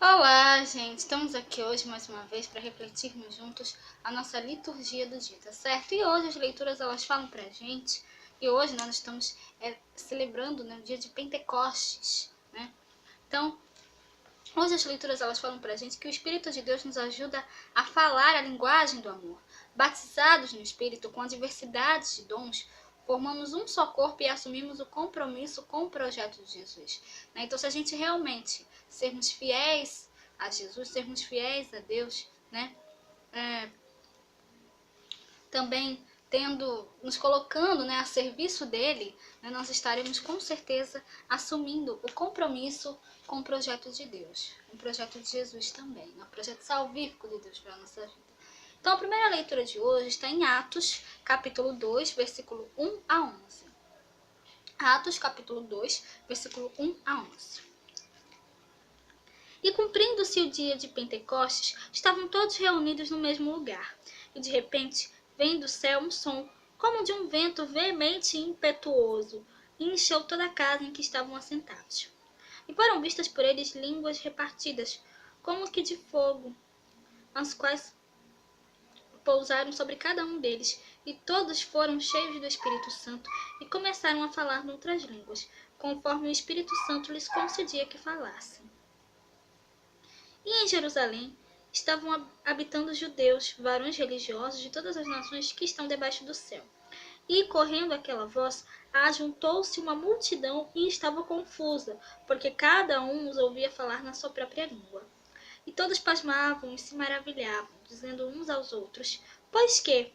Olá, gente! Estamos aqui hoje mais uma vez para refletirmos juntos a nossa liturgia do dia, tá certo? E hoje as leituras elas falam pra gente, e hoje nós estamos celebrando, né, o dia de Pentecostes, né? Então, hoje as leituras elas falam pra gente que o Espírito de Deus nos ajuda a falar a linguagem do amor. Batizados no Espírito com a diversidade de dons, formamos um só corpo e assumimos o compromisso com o projeto de Jesus. Então, se a gente realmente sermos fiéis a Jesus, sermos fiéis a Deus, né? Também nos colocando, né, a serviço dele, né, nós estaremos com certeza assumindo o compromisso com o projeto de Deus, o projeto de Jesus também, né, o projeto salvífico de Deus para a nossa vida. Então, a primeira leitura de hoje está em Atos, capítulo 2, versículo 1 a 11. Atos, capítulo 2, versículo 1 a 11. E cumprindo-se o dia de Pentecostes, estavam todos reunidos no mesmo lugar. E de repente, veio do céu um som, como de um vento veemente e impetuoso, e encheu toda a casa em que estavam assentados. E foram vistas por eles línguas repartidas, como que de fogo, as quais pousaram sobre cada um deles, e todos foram cheios do Espírito Santo, e começaram a falar noutras línguas, conforme o Espírito Santo lhes concedia que falassem. E em Jerusalém estavam habitando judeus, varões religiosos de todas as nações que estão debaixo do céu. E, correndo aquela voz, ajuntou-se uma multidão e estava confusa, porque cada um os ouvia falar na sua própria língua. E todos pasmavam e se maravilhavam, dizendo uns aos outros: Pois que?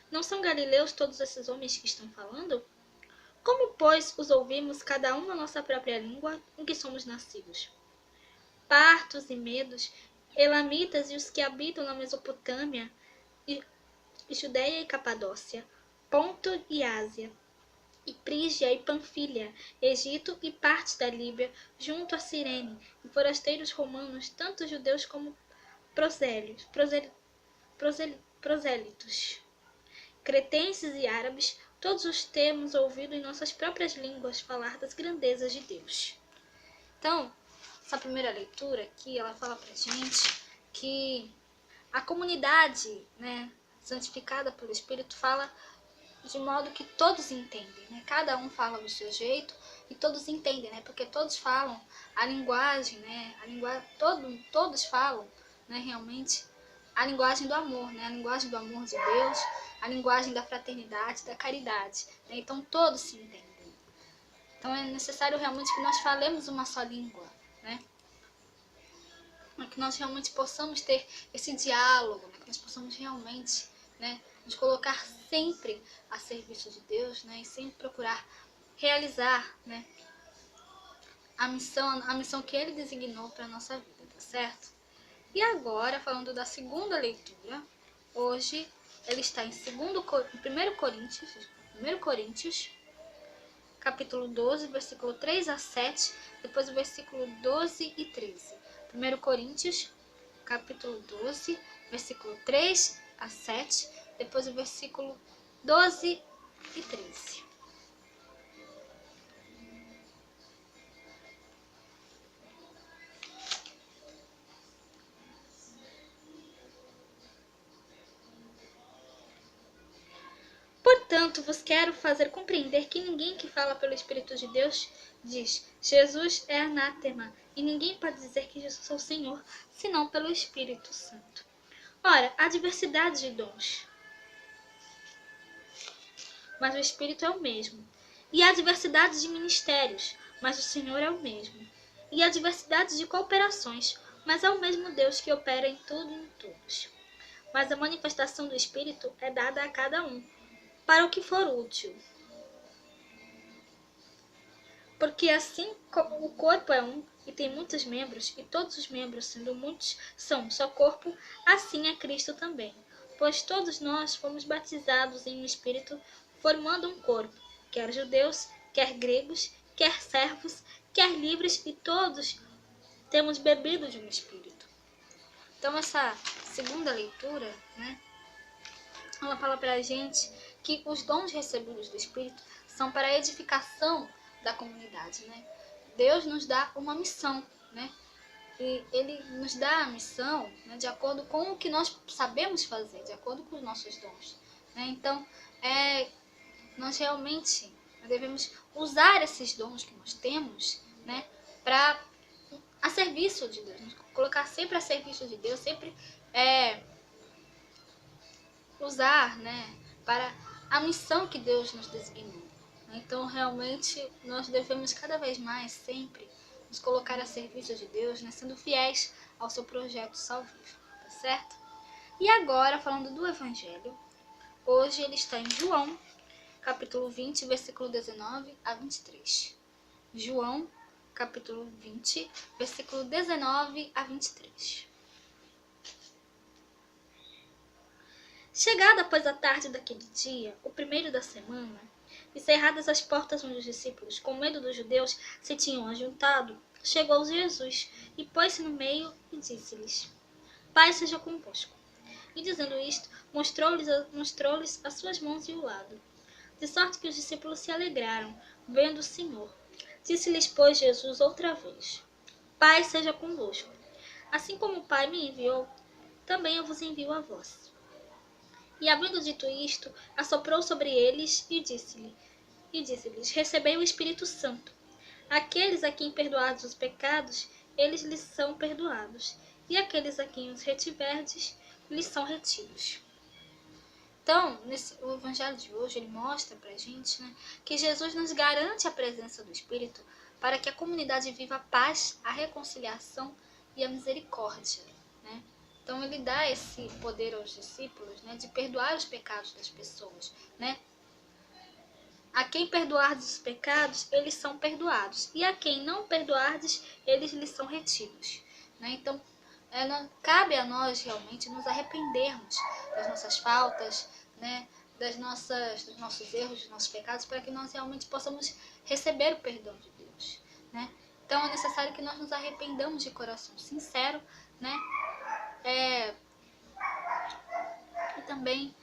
Não são galileus todos esses homens que estão falando? Como, pois, os ouvimos cada um na nossa própria língua em que somos nascidos? Partos e medos, elamitas e os que habitam na Mesopotâmia, e Judéia e Capadócia, Ponto e Ásia, e Prígia e Panfilha, Egito e partes da Líbia, junto a Cirene, e forasteiros romanos, tanto judeus como prosélitos, cretenses e árabes, todos os temos ouvido em nossas próprias línguas falar das grandezas de Deus. Então, essa primeira leitura aqui, ela fala pra gente que a comunidade, né, santificada pelo Espírito fala de modo que todos entendem, né? Cada um fala do seu jeito e todos entendem, né? Porque todos falam a linguagem, né? Todos falam, né, realmente a linguagem do amor, né? A linguagem do amor de Deus, a linguagem da fraternidade, da caridade, né? Então todos se entendem. Então é necessário realmente que nós falemos uma só língua, né? Que nós realmente possamos ter esse diálogo, né? Que nós possamos realmente, né, nos colocar sempre a serviço de Deus, né, e sempre procurar realizar, né, a missão que Ele designou para a nossa vida, tá certo? E agora, falando da segunda leitura, hoje ele está em 1 Coríntios, capítulo 12, versículo 3 a 7, depois o versículo 12 e 13. 1 Coríntios, capítulo 12, versículo 3 a 7, depois o versículo 12 e 13. Portanto, vos quero fazer compreender que ninguém que fala pelo Espírito de Deus diz: Jesus é anátema, e ninguém pode dizer que Jesus é o Senhor, senão pelo Espírito Santo. Ora, há diversidade de dons, mas o Espírito é o mesmo. E há diversidade de ministérios, mas o Senhor é o mesmo. E há diversidade de cooperações, mas é o mesmo Deus que opera em tudo e em todos. Mas a manifestação do Espírito é dada a cada um, para o que for útil. Porque assim como o corpo é um e tem muitos membros, e todos os membros, sendo muitos, são um só corpo, assim é Cristo também. Pois todos nós fomos batizados em um Espírito, formando um corpo, quer judeus, quer gregos, quer servos, quer livres, e todos temos bebido de um Espírito. Então essa segunda leitura, né, ela fala para a gente que os dons recebidos do Espírito são para a edificação da comunidade, né? Deus nos dá uma missão, né? E ele nos dá a missão, né, de acordo com o que nós sabemos fazer, de acordo com os nossos dons. Né? Então, nós realmente devemos usar esses dons que nós temos, né, para a serviço de Deus, nos colocar sempre a serviço de Deus, sempre usar, né, para a missão que Deus nos designou. Então, realmente, nós devemos cada vez mais, sempre, nos colocar a serviço de Deus, né, sendo fiéis ao seu projeto salvífico, tá certo? E agora, falando do Evangelho, hoje ele está em João, capítulo 20, versículo 19 a 23. João, capítulo 20, versículo 19 a 23. Chegada após a tarde daquele dia, o primeiro da semana, e cerradas as portas onde os discípulos, com medo dos judeus, se tinham ajuntado, chegou Jesus e pôs-se no meio e disse-lhes: Paz seja convosco. E dizendo isto, mostrou-lhes as suas mãos e o lado. De sorte que os discípulos se alegraram, vendo o Senhor. Disse-lhes, pois, Jesus outra vez: Paz seja convosco. Assim como o Pai me enviou, também eu vos envio a vós. E havendo dito isto, assoprou sobre eles e disse-lhes: Recebei o Espírito Santo. Aqueles a quem perdoados os pecados, eles lhes são perdoados, e aqueles a quem os retiverdes, lhes são retidos. Então, o Evangelho de hoje, ele mostra pra gente, né, que Jesus nos garante a presença do Espírito para que a comunidade viva a paz, a reconciliação e a misericórdia, né? Então, ele dá esse poder aos discípulos, né, de perdoar os pecados das pessoas, né? A quem perdoardes os pecados, eles são perdoados. E a quem não perdoardes, eles lhes são retidos. Né? Então, cabe a nós realmente nos arrependermos das nossas faltas, né? dos nossos erros, dos nossos pecados, para que nós realmente possamos receber o perdão de Deus. Né? Então, é necessário que nós nos arrependamos de coração sincero, né? E também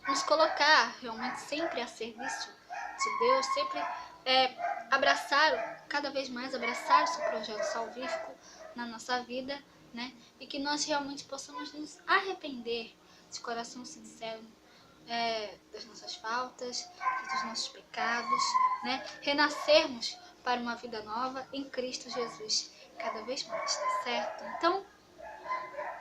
nos colocar realmente sempre a serviço de Deus, sempre cada vez mais abraçar o seu projeto salvífico na nossa vida, né? E que nós realmente possamos nos arrepender de coração sincero das nossas faltas, dos nossos pecados, né? Renascermos para uma vida nova em Cristo Jesus cada vez mais, tá certo? Então,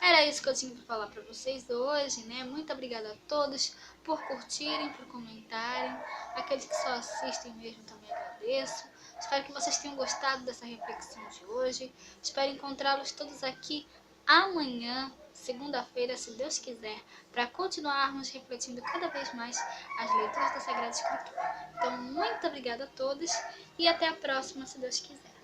era isso que eu tinha para falar para vocês hoje, né? Muito obrigada a todos por curtirem, por comentarem. Aqueles que só assistem mesmo também agradeço. Espero que vocês tenham gostado dessa reflexão de hoje. Espero encontrá-los todos aqui amanhã, segunda-feira, se Deus quiser, para continuarmos refletindo cada vez mais as leituras da Sagrada Escritura. Então, muito obrigada a todos e até a próxima, se Deus quiser.